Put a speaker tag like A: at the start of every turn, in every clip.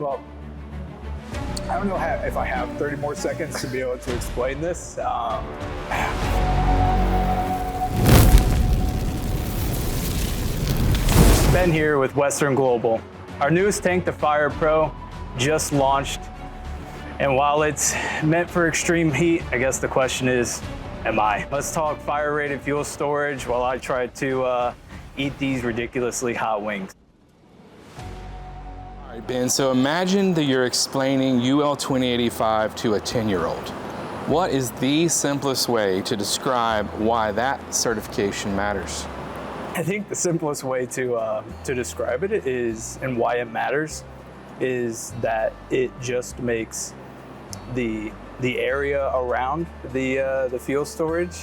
A: Well, I don't know if I have 30 more seconds to be able to explain this. Ben here with Western Global. Our newest tank, the Fire Pro, just launched. And while it's meant for extreme heat, I guess the question is, am I? Let's talk fire-rated fuel storage while I try to eat these ridiculously hot wings.
B: All right, Ben, so imagine that you're explaining UL2085 to a 10-year-old. What is the simplest way to describe why that certification matters?
A: I think the simplest way to describe it is, and why it matters, is that it just makes the area around the fuel storage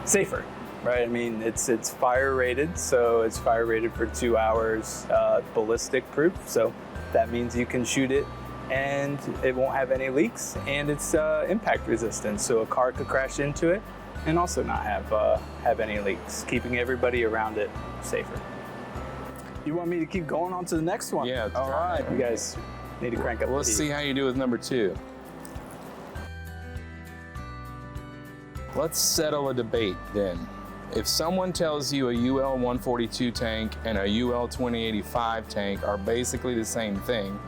A: safer, right? I mean, it's fire rated, so it's fire rated for 2 hours, ballistic proof. So that means you can shoot it and it won't have any leaks, and it's impact resistant, so a car could crash into it and also not have any leaks, keeping everybody around it safer. You want me to keep going on to the next one?
B: Yeah.
A: All right, you guys need to crank up the
B: Let's
A: heat.
B: see how you do with number 2. Let's settle a debate then. If someone tells you a UL142 tank and a UL2085 tank are basically the same thing,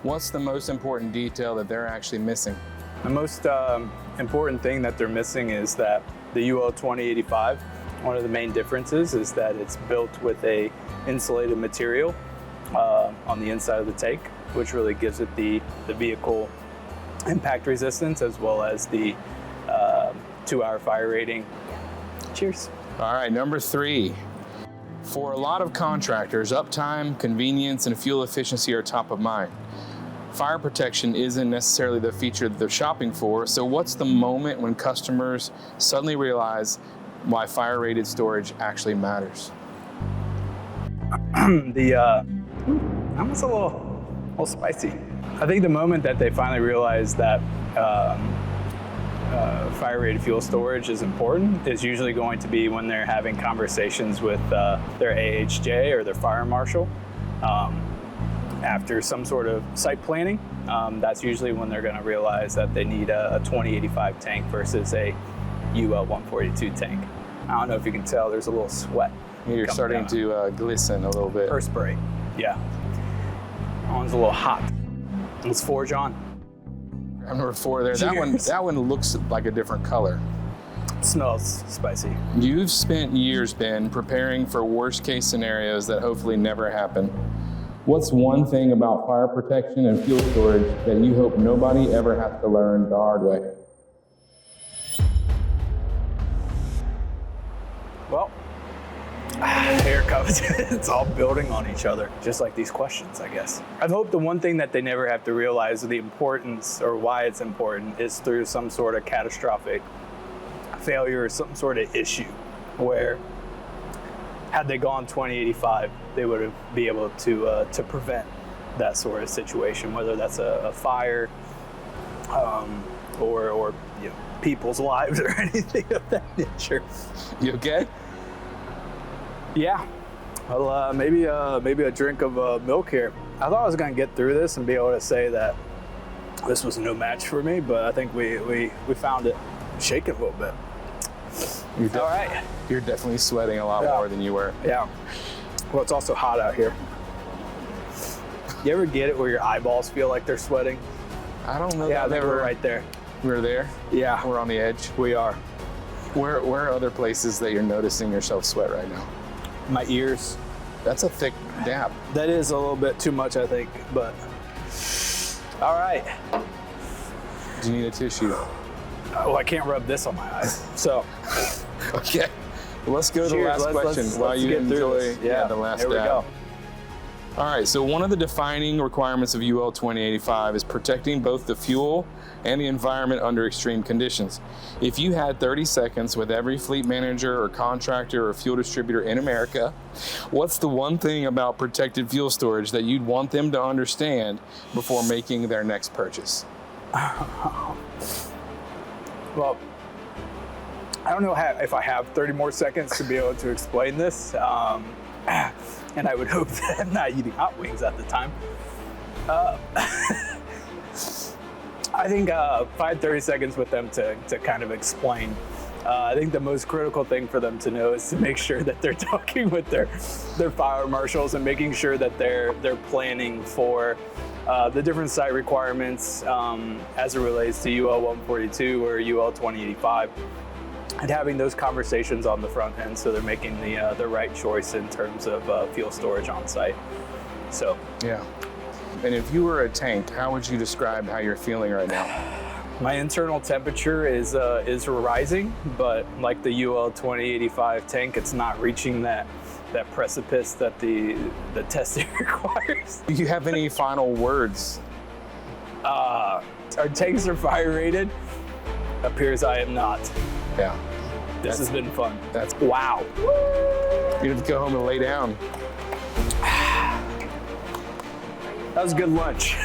B: what's the most important detail that they're actually missing?
A: The most important thing that they're missing is that the UL2085, one of the main differences is that it's built with a insulated material on the inside of the tank, which really gives it the vehicle impact resistance as well as the 2-hour fire rating. Cheers.
B: All right, number 3. For a lot of contractors, uptime, convenience, and fuel efficiency are top of mind. Fire protection isn't necessarily the feature that they're shopping for, so what's the moment when customers suddenly realize why fire-rated storage actually matters?
A: That was a little spicy. I think the moment that they finally realize that fire-rated fuel storage is important is usually going to be when they're having conversations with their AHJ or their fire marshal. After some sort of site planning, that's usually when they're going to realize that they need a 2085 tank versus a UL142 tank. I don't know if you can tell, there's a little sweat.
B: You're starting to glisten a little bit.
A: Perspirate, yeah. That one's a little hot. Let's forge on.
B: Number 4 there.
A: Cheers.
B: That one looks like a different color.
A: It smells spicy.
B: You've spent years, Ben, preparing for worst case scenarios that hopefully never happen. What's one thing about fire protection and fuel storage that you hope nobody ever has to learn the hard way?
A: Well, here it comes. It's all building on each other, just like these questions, I guess. I hope the one thing that they never have to realize the importance or why it's important is through some sort of catastrophic failure or some sort of issue where had they gone 2085, they would have been able to prevent that sort of situation, whether that's a fire or you know, people's lives or anything of that nature.
B: You okay?
A: Yeah. Well, maybe a drink of milk here. I thought I was gonna get through this and be able to say that this was no match for me, but I think we found it. Shaking a little bit. All right.
B: You're definitely sweating a lot more than you were.
A: Yeah. Well, it's also hot out here. You ever get it where your eyeballs feel like they're sweating?
B: I don't know.
A: Yeah, they were right there.
B: We're there?
A: Yeah.
B: We're on the edge?
A: We are.
B: Where are other places that you're noticing yourself sweat right now?
A: My ears.
B: That's a thick dab.
A: That is a little bit too much, I think, but all right.
B: Do you need a tissue?
A: Oh, I can't rub this on my eyes. So,
B: okay. Well, let's go to the
A: cheers.
B: last question while
A: let's
B: you
A: get through
B: enjoy
A: this. Yeah,
B: the last
A: here we
B: dab.
A: go.
B: All right, so one of the defining requirements of UL2085 is protecting both the fuel and the environment under extreme conditions. If you had 30 seconds with every fleet manager or contractor or fuel distributor in America, what's the one thing about protected fuel storage that you'd want them to understand before making their next purchase?
A: Well, I don't know if I have 30 more seconds to be able to explain this. And I would hope that I'm not eating hot wings at the time. I think 30 seconds with them to kind of explain. I think the most critical thing for them to know is to make sure that they're talking with their fire marshals and making sure that they're planning for the different site requirements as it relates to UL142 or UL2085, and having those conversations on the front end so they're making the right choice in terms of fuel storage on site. So
B: yeah. And if you were a tank, how would you describe how you're feeling right now?
A: My internal temperature is rising, but like the UL2085 tank, it's not reaching that precipice that the testing requires.
B: Do you have any final words?
A: Our tanks are fire rated. Appears I am not.
B: Yeah.
A: This has been fun.
B: That's
A: wow.
B: You have to go home and lay down.
A: That was a good lunch.